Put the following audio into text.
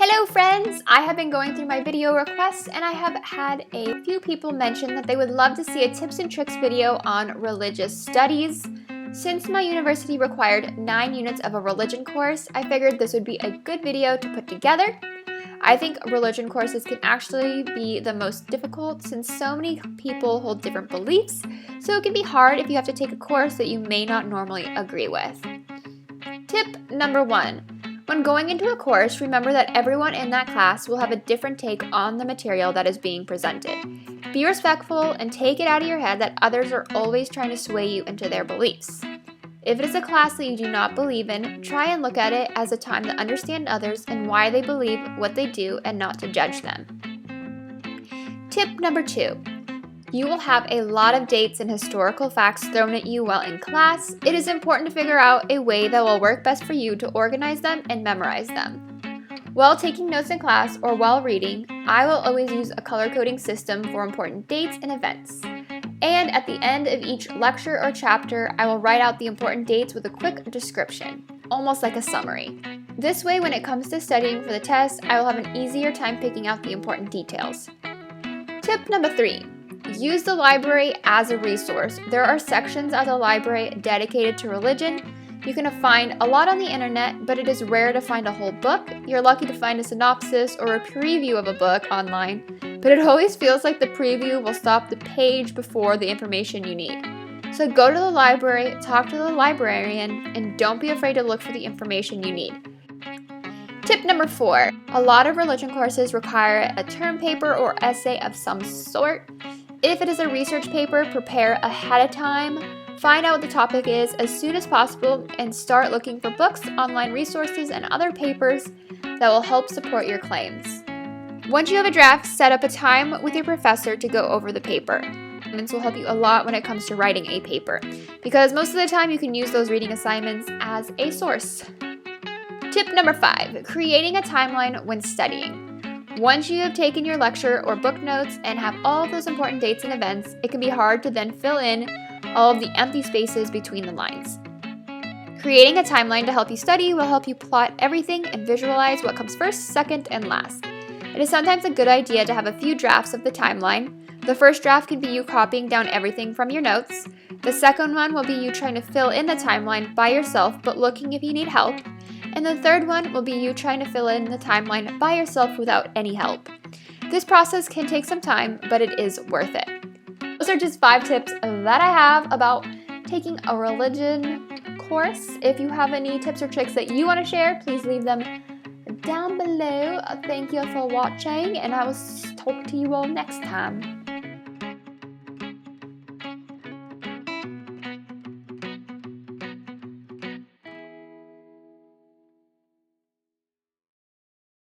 Hello friends! I have been going through my video requests and I have had a few people mention that they would love to see a tips and tricks video on religious studies. Since my university required 9 units of a religion course, I figured this would be a good video to put together. I think religion courses can actually be the most difficult since so many people hold different beliefs, so it can be hard if you have to take a course that you may not normally agree with. Tip number 1. When going into a course, remember that everyone in that class will have a different take on the material that is being presented. Be respectful and take it out of your head that others are always trying to sway you into their beliefs. If it is a class that you do not believe in, try and look at it as a time to understand others and why they believe what they do and not to judge them. Tip number 2. You will have a lot of dates and historical facts thrown at you while in class. It is important to figure out a way that will work best for you to organize them and memorize them. While taking notes in class or while reading, I will always use a color coding system for important dates and events. And at the end of each lecture or chapter, I will write out the important dates with a quick description, almost like a summary. This way, when it comes to studying for the test, I will have an easier time picking out the important details. Tip number 3. Use the library as a resource. There are sections of the library dedicated to religion. You can find a lot on the internet, but it is rare to find a whole book. You're lucky to find a synopsis or a preview of a book online, but it always feels like the preview will stop the page before the information you need. So go to the library, talk to the librarian, and don't be afraid to look for the information you need. Tip number 4. A lot of religion courses require a term paper or essay of some sort. If it is a research paper, prepare ahead of time. Find out what the topic is as soon as possible and start looking for books, online resources, and other papers that will help support your claims. Once you have a draft, set up a time with your professor to go over the paper. Assignments will help you a lot when it comes to writing a paper, because most of the time you can use those reading assignments as a source. Tip number 5. Creating a timeline when studying. Once you have taken your lecture or book notes and have all of those important dates and events, it can be hard to then fill in all of the empty spaces between the lines. Creating a timeline to help you study will help you plot everything and visualize what comes first, second, and last. It is sometimes a good idea to have a few drafts of the timeline. The first draft can be you copying down everything from your notes. The second one will be you trying to fill in the timeline by yourself but looking if you need help. And the third one will be you trying to fill in the timeline by yourself without any help. This process can take some time, but it is worth it. Those are just 5 tips that I have about taking a religion course. If you have any tips or tricks that you want to share, please leave them down below. Thank you for watching, and I will talk to you all next time.